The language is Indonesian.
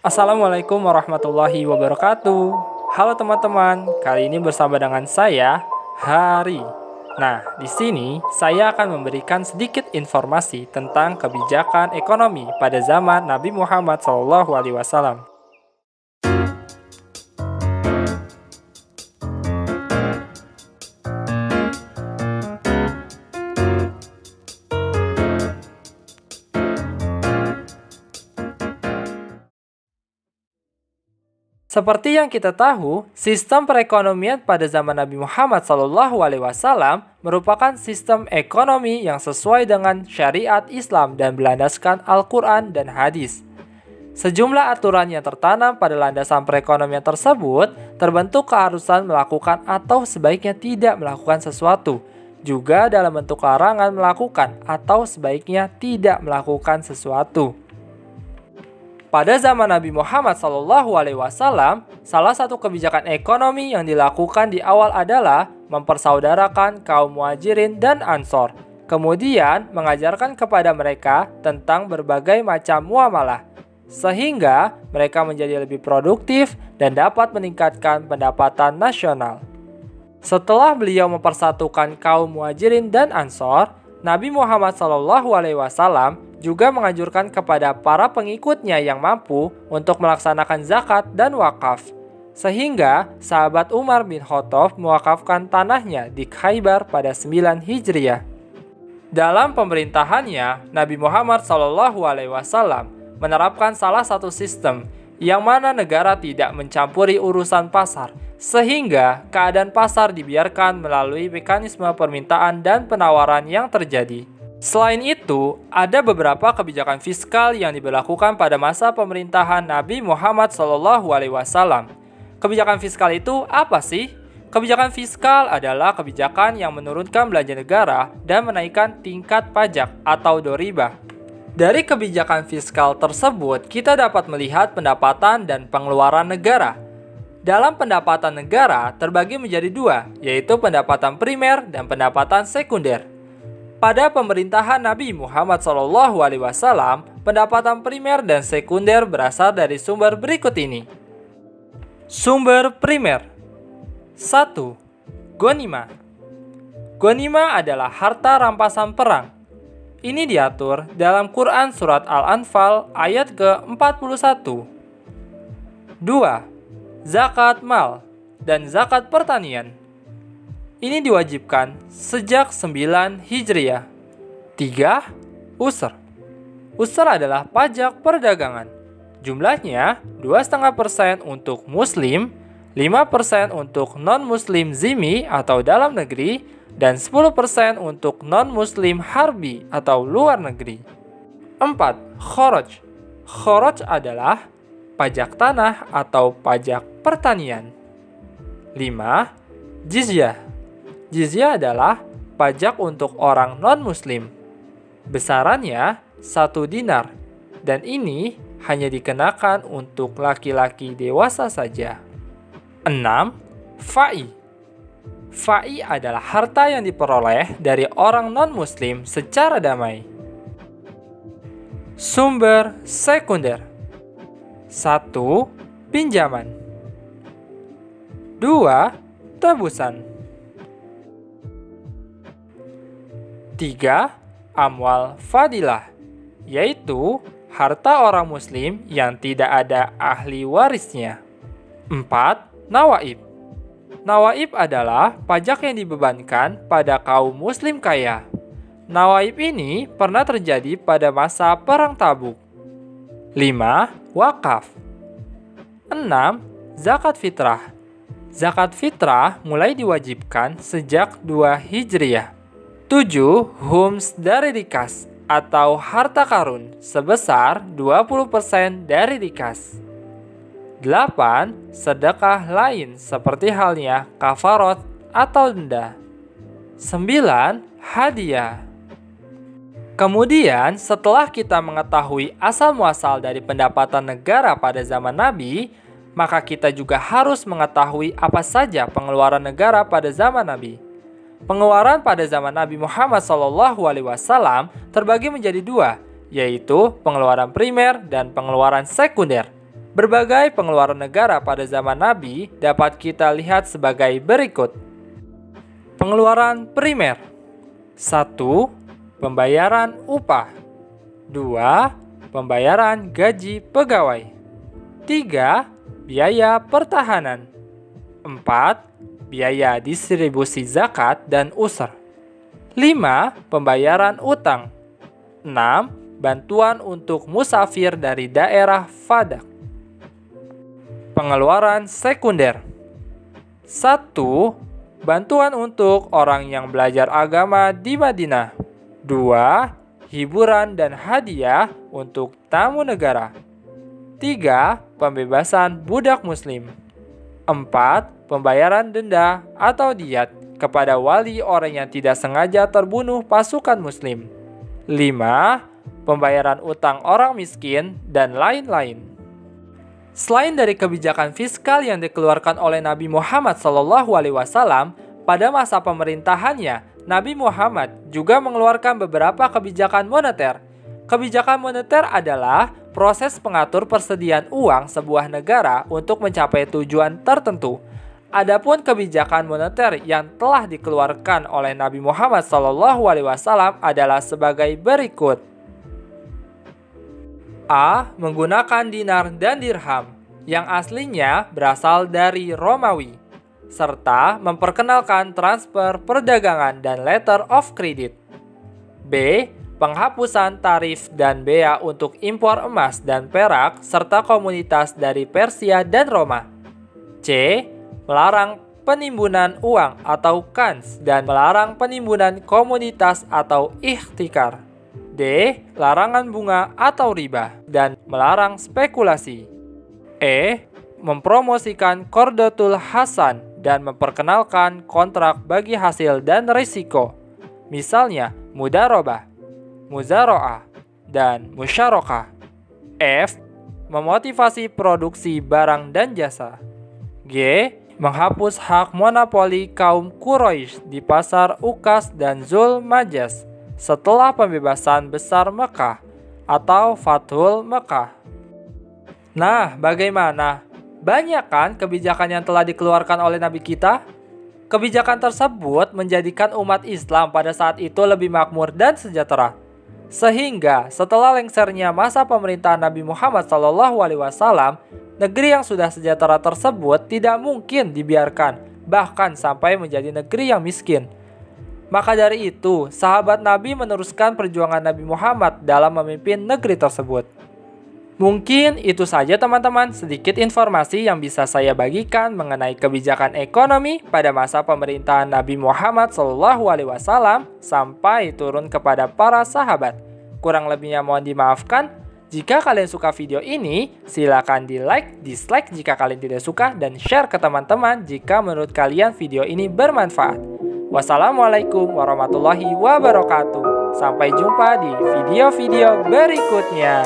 Assalamualaikum warahmatullahi wabarakatuh. Halo teman-teman, kali ini bersama dengan saya, Hari. Nah, di sini saya akan memberikan sedikit informasi tentang kebijakan ekonomi pada zaman Nabi Muhammad SAW. Seperti yang kita tahu, sistem perekonomian pada zaman Nabi Muhammad SAW merupakan sistem ekonomi yang sesuai dengan syariat Islam dan berlandaskan Al-Quran dan hadis. Sejumlah aturan yang tertanam pada landasan perekonomian tersebut terbentuk keharusan melakukan atau sebaiknya tidak melakukan sesuatu, juga dalam bentuk larangan melakukan atau sebaiknya tidak melakukan sesuatu. Pada zaman Nabi Muhammad SAW, salah satu kebijakan ekonomi yang dilakukan di awal adalah mempersaudarakan kaum Muhajirin dan Ansor, kemudian mengajarkan kepada mereka tentang berbagai macam muamalah, sehingga mereka menjadi lebih produktif dan dapat meningkatkan pendapatan nasional. Setelah beliau mempersatukan kaum Muhajirin dan Ansor, Nabi Muhammad SAW juga menganjurkan kepada para pengikutnya yang mampu untuk melaksanakan zakat dan wakaf, sehingga sahabat Umar bin Khattab mewakafkan tanahnya di Khaybar pada 9 Hijriah. Dalam pemerintahannya, Nabi Muhammad SAW menerapkan salah satu sistem yang mana negara tidak mencampuri urusan pasar, sehingga keadaan pasar dibiarkan melalui mekanisme permintaan dan penawaran yang terjadi. Selain itu, ada beberapa kebijakan fiskal yang diberlakukan pada masa pemerintahan Nabi Muhammad SAW. Kebijakan fiskal itu apa sih? Kebijakan fiskal adalah kebijakan yang menurunkan belanja negara dan menaikkan tingkat pajak atau doribah. Dari kebijakan fiskal tersebut, kita dapat melihat pendapatan dan pengeluaran negara. Dalam pendapatan negara terbagi menjadi dua, yaitu pendapatan primer dan pendapatan sekunder. Pada pemerintahan Nabi Muhammad SAW, pendapatan primer dan sekunder berasal dari sumber berikut ini. Sumber primer. 1. Ghanimah. Ghanimah adalah harta rampasan perang. Ini diatur dalam Quran Surat Al-Anfal ayat ke-41. 2. Zakat mal dan zakat pertanian. Ini diwajibkan sejak 9 Hijriah. 3. Usr. Usr adalah pajak perdagangan. Jumlahnya 2,5% untuk muslim, 5% untuk non-muslim zimmi atau dalam negeri, dan 10% untuk non-muslim harbi atau luar negeri. 4. Kharaj. Kharaj adalah pajak tanah atau pajak pertanian. 5. Jizyah. Jizyah adalah pajak untuk orang non-muslim. Besarannya 1 dinar, dan ini hanya dikenakan untuk laki-laki dewasa saja. 6. Fai. Fai adalah harta yang diperoleh dari orang non-muslim secara damai. Sumber sekunder. 1. Pinjaman. 2. Tebusan. 3. Amwal fadilah, yaitu harta orang muslim yang tidak ada ahli warisnya. 4. Nawaib. Nawaib adalah pajak yang dibebankan pada kaum muslim kaya. Nawaib ini pernah terjadi pada masa Perang Tabuk. 5. Wakaf. 6. Zakat fitrah. Zakat fitrah mulai diwajibkan sejak 2 Hijriah. 7. Hums dari dikas atau harta karun sebesar 20% dari dikas. 8. Sedekah lain seperti halnya kafarot atau denda. 9. Hadiah. Kemudian setelah kita mengetahui asal-muasal dari pendapatan negara pada zaman Nabi, maka kita juga harus mengetahui apa saja pengeluaran negara pada zaman Nabi. Pengeluaran pada zaman Nabi Muhammad SAW terbagi menjadi dua, yaitu pengeluaran primer dan pengeluaran sekunder. Berbagai pengeluaran negara pada zaman Nabi dapat kita lihat sebagai berikut. Pengeluaran primer. 1. Pembayaran upah. 2. Pembayaran gaji pegawai. 3. Biaya pertahanan. 4. Biaya distribusi zakat dan usr. 5. Pembayaran utang. 6. Bantuan untuk musafir dari daerah Fadak. Pengeluaran sekunder. 1. Bantuan untuk orang yang belajar agama di Madinah. 2. Hiburan dan hadiah untuk tamu negara. 3. Pembebasan budak muslim. 4. Pembayaran denda atau diat kepada wali orang yang tidak sengaja terbunuh pasukan muslim. 5. Pembayaran utang orang miskin dan lain-lain. Selain dari kebijakan fiskal yang dikeluarkan oleh Nabi Muhammad SAW, pada masa pemerintahannya, Nabi Muhammad juga mengeluarkan beberapa kebijakan moneter. Kebijakan moneter adalah proses pengatur persediaan uang sebuah negara untuk mencapai tujuan tertentu. Adapun kebijakan moneter yang telah dikeluarkan oleh Nabi Muhammad SAW adalah sebagai berikut. A. Menggunakan dinar dan dirham yang aslinya berasal dari Romawi, serta memperkenalkan transfer perdagangan dan letter of credit. B. Penghapusan tarif dan bea untuk impor emas dan perak serta komunitas dari Persia dan Roma. C. Melarang penimbunan uang atau kans dan melarang penimbunan komoditas atau ihtikar. D. Larangan bunga atau riba dan melarang spekulasi. E. Mempromosikan Qardatul Hasan dan memperkenalkan kontrak bagi hasil dan risiko. Misalnya mudarobah, muzaro'ah, dan musyarakah. F. Memotivasi produksi barang dan jasa. G. Menghapus hak monopoli kaum Quraisy di pasar Ukas dan Zul Majas setelah pembebasan besar Mekah atau Fathul Mekah. Nah, bagaimana? Banyak kan kebijakan yang telah dikeluarkan oleh Nabi kita? Kebijakan tersebut menjadikan umat Islam pada saat itu lebih makmur dan sejahtera. Sehingga setelah lengsernya masa pemerintahan Nabi Muhammad SAW, negeri yang sudah sejahtera tersebut tidak mungkin dibiarkan, bahkan sampai menjadi negeri yang miskin. Maka dari itu, sahabat Nabi meneruskan perjuangan Nabi Muhammad dalam memimpin negeri tersebut. Mungkin itu saja teman-teman, sedikit informasi yang bisa saya bagikan mengenai kebijakan ekonomi pada masa pemerintahan Nabi Muhammad SAW sampai turun kepada para sahabat. Kurang lebihnya mohon dimaafkan. Jika kalian suka video ini, silakan di like, dislike jika kalian tidak suka, dan share ke teman-teman jika menurut kalian video ini bermanfaat. Wassalamualaikum warahmatullahi wabarakatuh. Sampai jumpa di video-video berikutnya.